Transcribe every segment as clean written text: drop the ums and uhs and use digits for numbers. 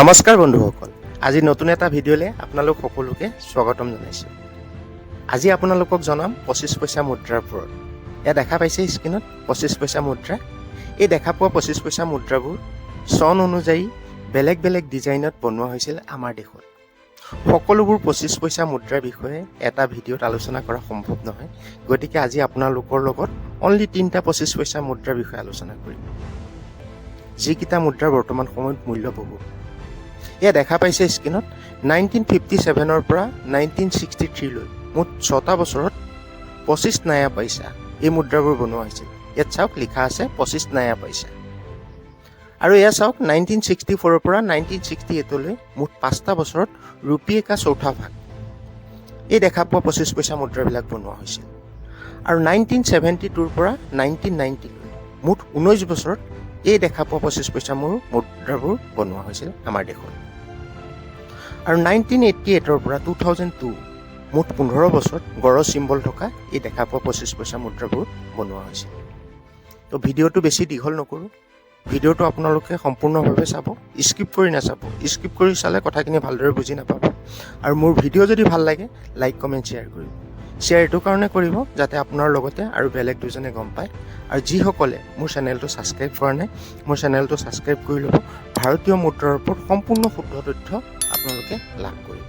নমস্কাৰ বন্ধুসকল, আজি নতুন এটা ভিডিঅ'লে আপোনালোক সকলোকে স্বাগতম জনাইছোঁ। আজি আপোনালোকক জনাম 25 পইচা মুদ্ৰাৰ ওপৰত। এয়া দেখা পাইছে স্ক্ৰীনত 25 পইচা মুদ্ৰা। এই দেখা পোৱা 25 পইচা মুদ্ৰাবোৰ চন অনুযায়ী বেলেগ বেলেগ ডিজাইনত বনোৱা হৈছিল আমাৰ দেশত। সকলোবোৰ 25 পইচা মুদ্ৰাৰ বিষয়ে এটা ভিডিঅ'ত আলোচনা কৰা সম্ভৱ নহয়, গতিকে আজি আপোনালোকৰ লগত অনলি 3টা 25 পইচা মুদ্ৰাৰ বিষয়ে আলোচনা কৰিম, যিকেইটা মুদ্ৰাৰ বৰ্তমান সময়ত মূল্য বহুত। এয়া দেখা পাইছে স্ক্ৰীনত 1957ৰ পৰা 1963লৈ মুঠ 6টা বছৰত 25 নয়া পইচা এই মুদ্ৰাবোৰ বনোৱা হৈছিল। ইয়াত চাওক লিখা আছে 25 নয়া পইচা। আৰু এয়া চাওক 1964ৰ পৰা 1968লৈ মুঠ 5টা বছৰত ৰুপিয়ে কা চৌথা ভাগ এই দেখা পোৱা 25 পইচা মুদ্ৰাবিলাক বনোৱা হৈছিল। আৰু 1972ৰ পৰা 1990লৈ মুঠ 19 বছৰত এই দেখা পোৱা 25 পইচা মুদ্ৰাবোৰ বনোৱা হৈছিল আমাৰ দেশত। আৰু 1988ৰ পৰা 2002 মুঠ 15 বছৰত গড়ৰ চিম্বল থকা এই দেখা পোৱা 25 পইচা মুদ্ৰাবোৰ বনোৱা হৈছিল। তো ভিডিঅ'টো বেছি দীঘল নকৰোঁ, ভিডিঅ'টো আপোনালোকে সম্পূৰ্ণভাৱে চাব, স্কিপ কৰি নাচাব। স্কিপ কৰি চালে কথাখিনি ভালদৰে বুজি নাপাব। আৰু মোৰ ভিডিঅ' যদি ভাল লাগে লাইক কমেণ্ট শ্বেয়াৰ কৰিব। শ্বেয়াৰ এইটো কাৰণে কৰিব যাতে আপোনাৰ লগতে আৰু বেলেগ দুজনে গম পায়। আৰু যিসকলে মোৰ চেনেলটো ছাবস্ক্ৰাইব কৰা নাই, মোৰ চেনেলটো ছাবস্ক্ৰাইব কৰি ল'ব। ভাৰতীয় মুদ্ৰাৰ ওপৰত সম্পূৰ্ণ শুদ্ধ তথ্য আপোনালোকে লাভ কৰিব।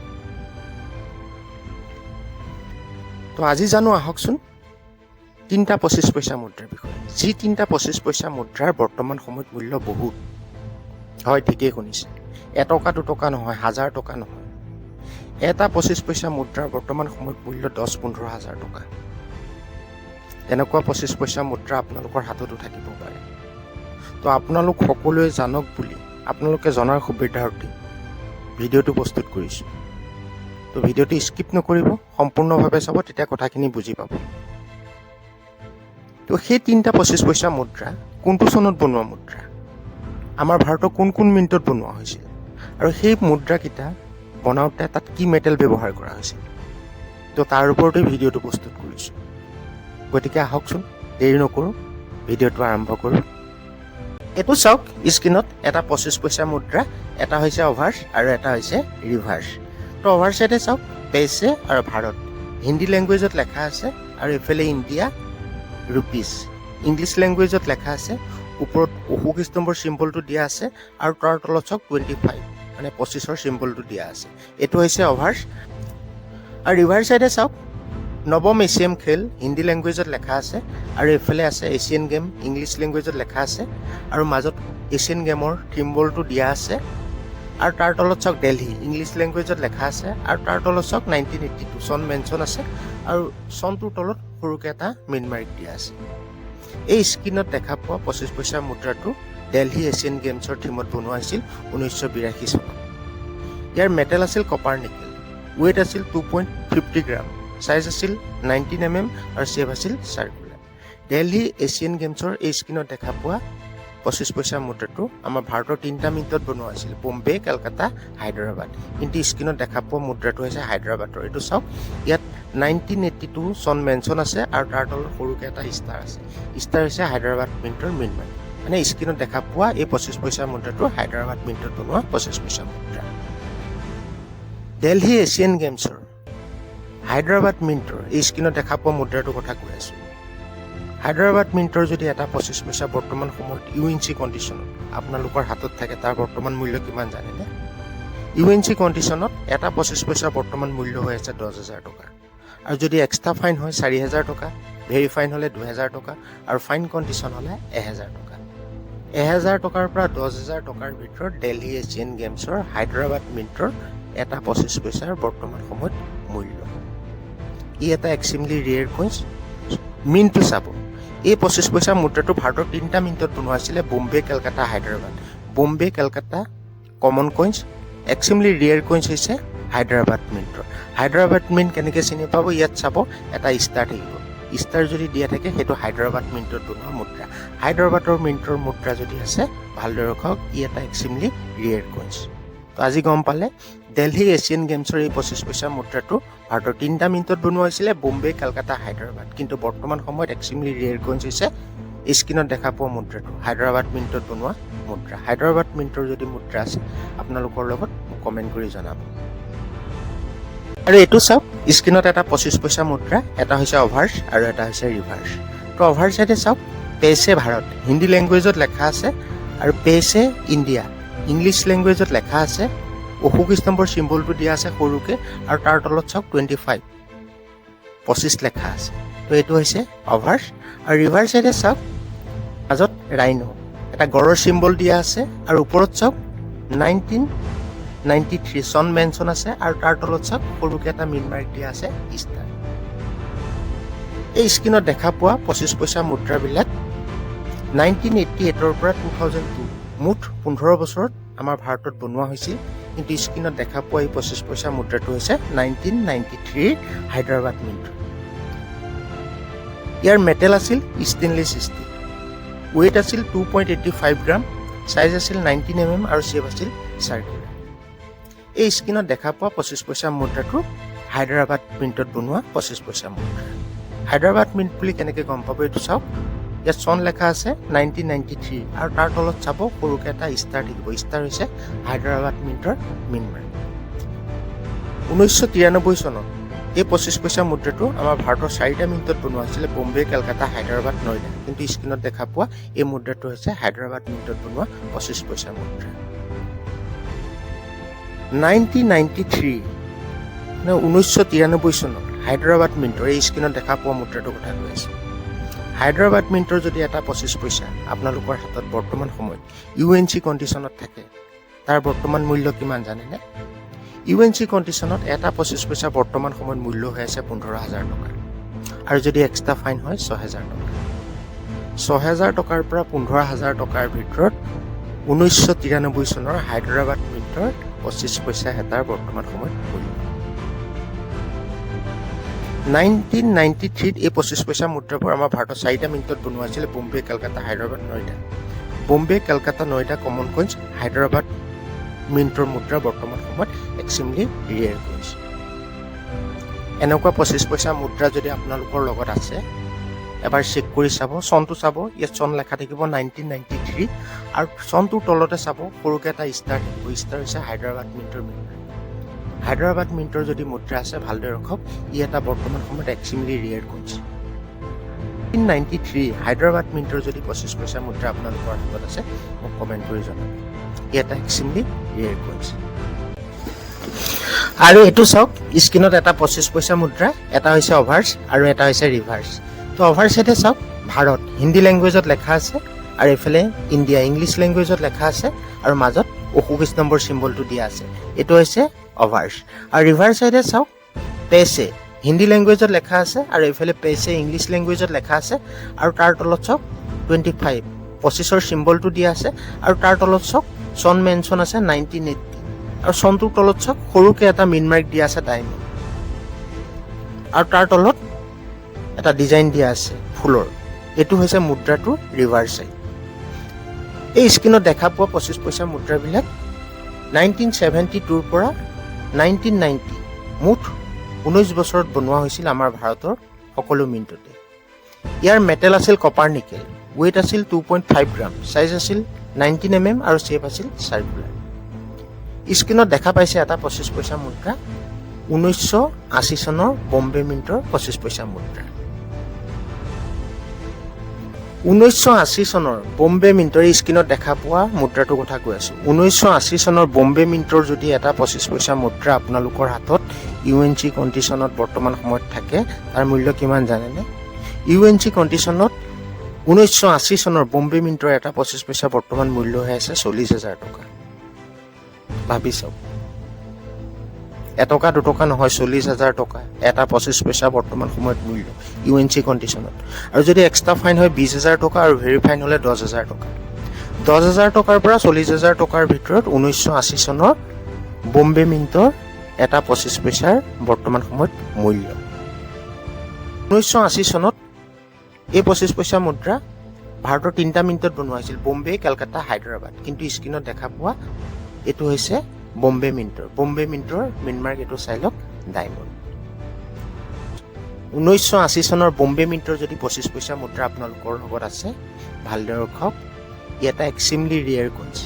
তো আজি জানো আহকচোন 3টা 25 পইচা মুদ্ৰাৰ বিষয়ে। যি 3টা 25 পইচা মুদ্ৰাৰ বৰ্তমান সময়ত মূল্য বহুত। হয়, ঠিকেই শুনিছে, 1 টকা 2 টকা নহয়, 1000 টকা নহয়। এটা 25 পইচা মুদ্ৰাৰ বৰ্তমান সময়ত মূল্য 10-15 হাজাৰ টকা। তেনেকুৱা 25 পইচা মুদ্ৰা আপোনালোকৰ হাততো থাকিব পাৰে। তো আপোনালোক সকলোৱে জানক বুলি আপোনালোকে জনাৰ সুবিধাৰ্থে ভিডিঅ'টো প্ৰস্তুত কৰিছোঁ। তো ভিডিঅ'টো স্কিপ নকৰিব, সম্পূৰ্ণভাৱে চাব, তেতিয়া কথাখিনি বুজি পাব। তো সেই 3টা 25 পইচা মুদ্ৰা কোনটো চনত বনোৱা মুদ্ৰা, আমাৰ ভাৰতৰ কোন কোন মিণ্টত বনোৱা হৈছিল, আৰু সেই মুদ্ৰাকেইটা বনাওঁতে তাত কি মেটেল ব্যৱহাৰ কৰা হৈছিল, তো তাৰ ওপৰতে ভিডিঅ'টো প্ৰস্তুত কৰিছোঁ। গতিকে আহকচোন দেৰি নকৰোঁ, ভিডিঅ'টো আৰম্ভ কৰোঁ। এইটো চাওক স্ক্ৰীনত এটা 25 পইচা মুদ্ৰা, এটা হৈছে অভাৰ্ছ আৰু এটা হৈছে ৰিভাৰ্ছ। তো অভাৰ চাইডে চাওক পেইছে আৰু ভাৰত হিন্দী লেংগুৱেজত লেখা আছে, আৰু এইফালে ইণ্ডিয়া ৰুপিজ ইংলিছ লেংগুৱেজত লেখা আছে। ওপৰত অশোক স্তম্ভৰ চিম্বলটো দিয়া আছে, আৰু তাৰ তলত চাওক 25 মানে 25ৰ চিম্বলটো দিয়া আছে। এইটো হৈছে অভাৰ্ছ। আৰু ৰিভাৰ্ছ চাইডে চাওক নৱম এছিয়ান খেল হিন্দী লেংগুৱেজত লেখা আছে, আৰু এইফালে আছে এছিয়ান গেম ইংলিছ লেংগুৱেজত লেখা আছে, আৰু মাজত এছিয়ান গেমৰ চিম্বলটো দিয়া আছে। আৰু তাৰ তলত চাওক দেলহি ইংলিছ লেংগুৱেজত লেখা আছে, আৰু তাৰ তলত চাওক 1982 চন মেনশ্যন আছে, আৰু চনটোৰ তলত সৰুকৈ এটা মিনমাৰ্ক দিয়া আছে। এই স্ক্ৰীনত দেখা পোৱা 25 পইচা মুদ্ৰাটো দেলহি এছিয়ান গেমছৰ থিমত বনোৱা হৈছিল 1982 চনত। ইয়াৰ মেটেল আছিল কপাৰ নিকেল, ৱেইট আছিল 2.50 গ্ৰাম, চাইজ আছিল 19 mm, আৰু শ্বেপ আছিল চাৰ্কুলাৰ। দেলহি এছিয়ান গেমছৰ এই স্ক্ৰীনত দেখা পোৱা 25 পইচা মুদ্ৰাটো আমাৰ ভাৰতৰ 3টা মিণ্টত বনোৱা হৈছিল, বোম্বে, কলকাতা, হায়দৰাবাদ। কিন্তু স্ক্ৰীনত দেখা পোৱা মুদ্ৰাটো হৈছে হায়দৰাবাদৰ। এইটো চাওক, ইয়াত 1982 চন মেনশ্যন আছে, আৰু তাৰ তলত সৰুকৈ এটা ষ্টাৰ আছে। ষ্টাৰ হৈছে হায়দৰাবাদ মিণ্টৰ মিনমাৰ্ক। মানে স্ক্ৰীনত দেখা পোৱা এই 25 পইচা মুদ্ৰাটো হায়দৰাবাদ মিণ্টত বনোৱা 25 পইচা মুদ্ৰা। দেলহি এছিয়ান গেমছৰ হায়দৰাবাদ মিণ্টৰ এই স্ক্ৰীনত দেখা পোৱা মুদ্ৰাটোৰ কথা কৈ আছোঁ। হায়দৰাবাদ মিণ্টৰ যদি এটা 25 পইচা বৰ্তমান সময়ত UNC কণ্ডিশ্যনত আপোনালোকৰ হাতত থাকে, তাৰ বৰ্তমান মূল্য কিমান জানেনে? UNC কণ্ডিশ্যনত এটা 25 পইচা বৰ্তমান মূল্য হৈ আছে 10,000 টকা। আৰু যদি এক্সট্ৰা ফাইন হয় 4,000 টকা, ভেৰি ফাইন হ'লে 2,000 টকা, আৰু ফাইন কণ্ডিশ্যন হ'লে 1,000 টকা। 1,000 টকাৰ পৰা 10,000 টকাৰ ভিতৰত দেলহি এছিয়ান গেমছৰ হায়দৰাবাদ মিণ্টৰ এটা 25 পইচাৰ বৰ্তমান সময়ত মূল্য। ই এটা এক্সট্ৰিমলি ৰেয়াৰ কইন্স। মিণ্টটো চাব, এই 25 পইচা মুদ্ৰাটো ভাৰতৰ 3টা মিণ্টত বনোৱা হৈছিলে, Bombay, Kolkata, Hyderabad. Bombay, Kolkata common coins, extremely rare coins হৈছে হায়দৰাবাদ মিণ্টৰ। হায়দৰাবাদ মিণ্ট কেনেকৈ চিনি পাব? ইয়াত চাব এটা ষ্টাৰ থাকিব। ষ্টাৰ যদি দিয়া থাকে সেইটো হায়দৰাবাদ মিণ্টত বনোৱা মুদ্ৰা। হায়দৰাবাদৰ মিণ্টৰ মুদ্ৰা যদি আছে ভালদৰে ৰখক, ই এটা এক্সট্ৰিমলি ৰেয়াৰ কইন্স। তো আজি গম পালে দেলহি এছিয়ান গেমছৰ এই 25 পইচা মুদ্ৰাটো ভাৰতৰ 3টা মিণ্টত বনোৱা হৈছিলে, বোম্বে, কলকাতা, হায়দৰাবাদ। কিন্তু বৰ্তমান সময়ত এক্সট্ৰিমলি ৰেয়াৰ কইন্স হৈছে স্ক্ৰীনত দেখা পোৱা মুদ্ৰাটো হায়দৰাবাদ মিণ্টত বনোৱা মুদ্ৰা হায়দৰাবাদ মিণ্টৰ যদি মুদ্ৰা আছে আপোনালোকৰ লগত কমেণ্ট কৰি জনাব। আৰু এইটো চাওক, স্ক্ৰীনত এটা 25 পইচা মুদ্ৰা, এটা হৈছে অভাৰ্ছ আৰু এটা হৈছে ৰিভাৰ্ছ। তো অভাৰ চাইডে চাওক, পেইছে ভাৰত হিন্দী লেংগুৱেজত লেখা আছে আৰু পেইছে ইণ্ডিয়া ইংলিছ লেংগুৱেজত লেখা আছে। অশোক স্তম্ভৰ চিম্বলটো দিয়া আছে সৰুকৈ, আৰু তাৰ তলত চাওক 25 লেখা আছে। তো এইটো হৈছে অভাৰ্ছ। আৰু ৰিভাৰ্ছ চাইডে চাওক, মাজত ৰাইনো এটা গড়ৰ চিম্বল দিয়া আছে, আৰু ওপৰত চাওক 1993 চন মেনশ্যন আছে, আৰু তাৰ তলত চাওক সৰুকৈ এটা মিন মাৰ্ক দিয়া আছে ষ্টাৰ। এই স্ক্ৰীনত দেখা পোৱা 25 পইচা মুদ্ৰাবিলাক 1988ৰ পৰা 2002 মুঠ 15 বছৰত আমাৰ ভাৰতত বনোৱা হৈছিল। কিন্তু স্ক্ৰীনত দেখা পোৱা এই 25 পইচা মুদ্ৰাটো হৈছে 1993 হায়দৰাবাদ মিণ্ট। ইয়াৰ মেটেল আছিল ষ্টেইনলেছ ষ্টীল, ৱেইট আছিল 2.85 গ্ৰাম, চাইজ আছিল 19 mm আৰু শ্বেপ আছিল চাৰ্কুলাৰ। এই স্ক্ৰীনত দেখা পোৱা 25 পইচা মুদ্ৰাটো হায়দৰাবাদ মিণ্টত বনোৱা 25 পইচা মুদ্ৰা। হায়দৰাবাদ মিণ্ট বুলি কেনেকৈ গম পাব এইটো চাওক, ইয়াত চন লেখা আছে 1993 আৰু তাৰ তলত চাব সৰুকৈ এটা ষ্টাৰ থাকিব। ষ্টাৰ হৈছে হায়দৰাবাদ মিণ্টৰ মিন মাৰ্ক। 1993 চনত এই 25 পইচা মুদ্ৰাটো আমাৰ ভাৰতৰ 4টা মিণ্টত বনোৱা হৈছিলে, বম্বে, কলকাতা, হায়দৰাবাদ, নয়ডা। কিন্তু স্ক্ৰীনত দেখা পোৱা এই মুদ্ৰাটো হৈছে হায়দৰাবাদ মিণ্টত বনোৱা 25 পইচা মুদ্ৰা। 1993 চনত হায়দৰাবাদ মিণ্টৰ এই স্ক্ৰীনত দেখা পোৱা মুদ্ৰাটোৰ কথা কৈ আছে। হায়দৰাবাদ মিণ্টৰ যদি এটা 25 পইচা আপোনালোকৰ হাতত বৰ্তমান সময়ত UNC কণ্ডিশ্যনত থাকে, তাৰ বৰ্তমান মূল্য কিমান জানেনে? UNC কণ্ডিশ্যনত এটা 25 পইচা বৰ্তমান সময়ত মূল্য হৈ আছে 15,000 টকা, আৰু যদি এক্সট্ৰা ফাইন হয় 6,000 টকা। 6,000 টকাৰ পৰা 15,000 টকাৰ ভিতৰত 1993 চনৰ হায়দৰাবাদ মিণ্টৰ 25 পইচা এটাৰ বৰ্তমান সময়ত মূল্য। 1993 এই 25 পইচা মুদ্ৰাবোৰ আমাৰ ভাৰতৰ 4টা মিণ্টত বনোৱা হৈছিলে, বম্বে, কলকাতা, হায়দৰাবাদ, নয়ডা। বম্বে, কলকাতা, নয়ডা কমন কইন্স হায়দৰাবাদ মিণ্টৰ মুদ্ৰা বৰ্তমান সময়ত এক্সট্ৰিমলি ৰেয়াৰ কইন্স। এনেকুৱা 25 পইচা মুদ্ৰা যদি আপোনালোকৰ লগত আছে, এবাৰ চেক কৰি চাব, চনটো চাব, ইয়াত চন লেখা থাকিব 1993, আৰু চনটোৰ তলতে চাব সৰুকৈ এটা ষ্টাৰ থাকিব। ষ্টাৰ হৈছে হায়দৰাবাদ মিণ্টৰ মুদ্ৰা। হায়দৰাবাদ মিণ্টৰ যদি মুদ্ৰা আছে ভালদৰে ৰখক, ই এটা বৰ্তমান সময়ত এক্সট্ৰিমলি ৰেয়াৰ কইন্স। 1993 হায়দৰাবাদ মিণ্টৰ যদি 25 পইচা মুদ্ৰা আপোনালোকৰ হাতত আছে মোক কমেণ্ট কৰি জনাব। ই এটা এক্সট্ৰিমলি ৰেয়াৰ কইন্স। আৰু এইটো চাওক, স্ক্ৰীনত এটা 25 পইচা মুদ্ৰা, এটা হৈছে অভাৰ্ছ আৰু এটা হৈছে ৰিভাৰ্ছ। তো অভাৰ চাইডে চাওক, ভাৰত হিন্দী লেংগুৱেজত লেখা আছে, আৰু এইফালে ইণ্ডিয়া ইংলিছ লেংগুৱেজত লেখা আছে, আৰু মাজত অশোক স্তম্ভৰ চিম্বলটো দিয়া আছে। এইটো হৈছে অভাৰ্ছ। আৰু ৰিভাৰ্ছ চাইডে চাওক, পেইছে হিন্দী লেংগুৱেজত লেখা আছে, আৰু এইফালে পেইছে ইংলিছ লেংগুৱেজত লেখা আছে, আৰু তাৰ তলত চাওক 25ৰ চিম্বলটো দিয়া আছে, আৰু তাৰ তলত চাওক চন মেনশ্যন আছে 1980, আৰু চনটোৰ তলত চাওক সৰুকৈ এটা মিন মাৰ্ক দিয়া আছে ডায়মণ্ড, আৰু তাৰ তলত এটা ডিজাইন দিয়া আছে ফুলৰ। এইটো হৈছে মুদ্ৰাটোৰ ৰিভাৰ্ছ চাইড। এই স্ক্ৰীনত দেখা পোৱা 25 পইচা মুদ্ৰাবিলাক 1972ৰ পৰা 1990 মুঠ 19 বছৰত বনোৱা হৈছিল আমাৰ ভাৰতৰ সকলো মিণ্টতে। ইয়াৰ মেটেল আছিল কপাৰ নিকেল, ৱেইট আছিল 2.5 গ্ৰাম, চাইজ আছিল 19 mm আৰু শ্বেপ আছিল চাৰ্কুলাৰ। স্ক্ৰীনত দেখা পাইছে এটা 25 পইচা মুদ্ৰা, 1980 চনৰ বম্বে মিণ্টৰ 25 পইচা মুদ্ৰা। 1980 চনৰ বম্বে মিণ্টৰ স্ক্ৰীনত দেখা পোৱা মুদ্ৰাটোৰ কথা কৈ আছোঁ। 1980 চনৰ বম্বে মিণ্টৰ যদি এটা 25 পইচা মুদ্ৰা আপোনালোকৰ হাতত UNC কণ্ডিশ্যনত বৰ্তমান সময়ত থাকে, তাৰ মূল্য কিমান জানেনে? UNC কণ্ডিশ্যনত 1980 চনৰ বম্বে মিণ্টৰ এটা 25 পইচা বৰ্তমান মূল্য হৈ আছে 40,000 টকা। ভাবি চাওক, এটকা দুটকা নহয়, 40,000 টকা এটা 25 পইচা বৰ্তমান সময়ত মূল্য UNC কণ্ডিশ্যনত। আৰু যদি এক্সট্ৰা ফাইন হয় 20,000 টকা, আৰু ভেৰি ফাইন হ'লে 10,000 টকা। 10,000 টকাৰ পৰা 40,000 টকাৰ ভিতৰত 1980 চনৰ বম্বে মিণ্টৰ এটা 25 পইচাৰ বৰ্তমান সময়ত মূল্য। 1980 চনত এই 25 পইচা মুদ্ৰা ভাৰতৰ 3টা মিণ্টত বনোৱা হৈছিল, বম্বে, কলকাতা, হায়দৰাবাদ। কিন্তু স্ক্ৰীনত দেখা পোৱা এইটো হৈছে বম্বে মিণ্টৰ। বম্বে মিণ্টৰ মিনমাৰ্ক এইটো চাই লওক ডায়মণ্ড। 1980 চনৰ বম্বে মিণ্টৰ যদি 25 পইচা মুদ্ৰা আপোনালোকৰ লগত আছে ভালদৰে ৰখক, ই এটা এক্সট্ৰিমলি ৰেয়াৰ কইন্স।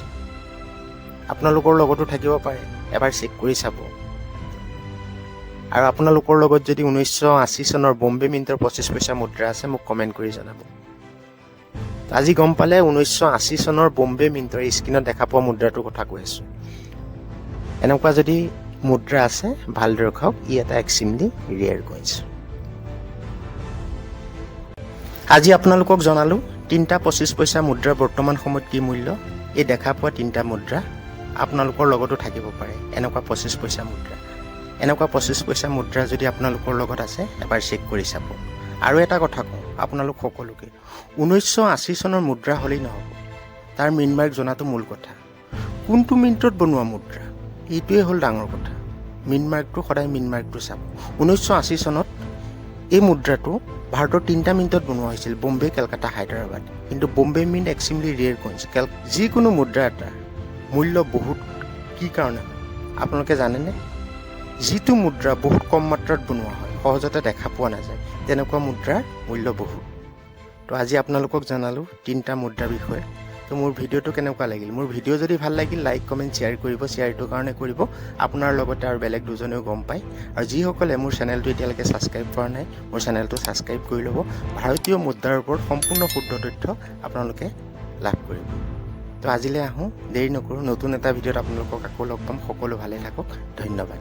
আপোনালোকৰ লগতো থাকিব পাৰে, এবাৰ চেক কৰি চাব। আৰু আপোনালোকৰ লগত যদি 1980 চনৰ বম্বে মিণ্টৰ 25 পইচা মুদ্ৰা আছে মোক কমেণ্ট কৰি জনাব। আজি গম পালে 1980 চনৰ বম্বে মিণ্টৰ স্ক্ৰীণত দেখা পোৱা মুদ্ৰাটোৰ কথা কৈ আছোঁ। এনেকুৱা যদি মুদ্ৰা আছে ভালদৰে খাওক, ই এটা এক্সট্ৰিমলি ৰেয়াৰ কইন্স। আজি আপোনালোকক জনালোঁ 3টা 25 পইচা মুদ্ৰাৰ বৰ্তমান সময়ত কি মূল্য। এই দেখা পোৱা 3টা মুদ্ৰা আপোনালোকৰ লগতো থাকিব পাৰে, এনেকুৱা 25 পইচা মুদ্ৰা। এনেকুৱা 25 পইচা মুদ্ৰা যদি আপোনালোকৰ লগত আছে এবাৰ চেক কৰি চাব। আৰু এটা কথা কওঁ আপোনালোক সকলোকে, 1980 চনৰ মুদ্ৰা হ'লেই নহ'ব, তাৰ মিনমাৰ্ক জনাটো মূল কথা। কোনটো মিণ্টত বনোৱা মুদ্ৰা এইটোৱে হ'ল ডাঙৰ কথা। মিনমাৰ্কটো সদায় মিনমাৰ্কটো চাব। 1980 চনত এই মুদ্ৰাটো ভাৰতৰ 3টা মিণ্টত বনোৱা হৈছিল, বম্বে, কেলকাতা, হায়দৰাবাদ। কিন্তু বম্বে মিণ্ট এক্সট্ৰিমলি ৰেয়াৰ কইন্স। যিকোনো মুদ্ৰা এটাৰ মূল্য বহুত কি কাৰণে হয় আপোনালোকে জানেনে? যিটো মুদ্ৰা বহুত কম মাত্ৰাত বনোৱা হয়, সহজতে দেখা পোৱা নাযায়, তেনেকুৱা মুদ্ৰাৰ মূল্য বহুত। তো আজি আপোনালোকক জনালোঁ 3টা মুদ্ৰাৰ বিষয়ে। তো মোৰ ভিডিঅ'টো কেনেকুৱা লাগিল? মোৰ ভিডিঅ' যদি ভাল লাগিল লাইক কমেণ্ট শ্বেয়াৰ কৰিব। শ্বেয়াৰটোৰ কাৰণে কৰিব আপোনাৰ লগতে আৰু বেলেগ দুজনেও গম পায়। আৰু যিসকলে মোৰ চেনেলটো এতিয়ালৈকে ছাবস্ক্ৰাইব কৰা নাই, মোৰ চেনেলটো ছাবস্ক্ৰাইব কৰি ল'ব। ভাৰতীয় মুদ্ৰাৰ ওপৰত সম্পূৰ্ণ শুদ্ধ তথ্য আপোনালোকে লাভ কৰিব। তো আজিলৈ আহোঁ, দেৰি নকৰোঁ, নতুন এটা ভিডিঅ'ত আপোনালোকক আকৌ লগ পাম। সকলো ভালে থাকক, ধন্যবাদ।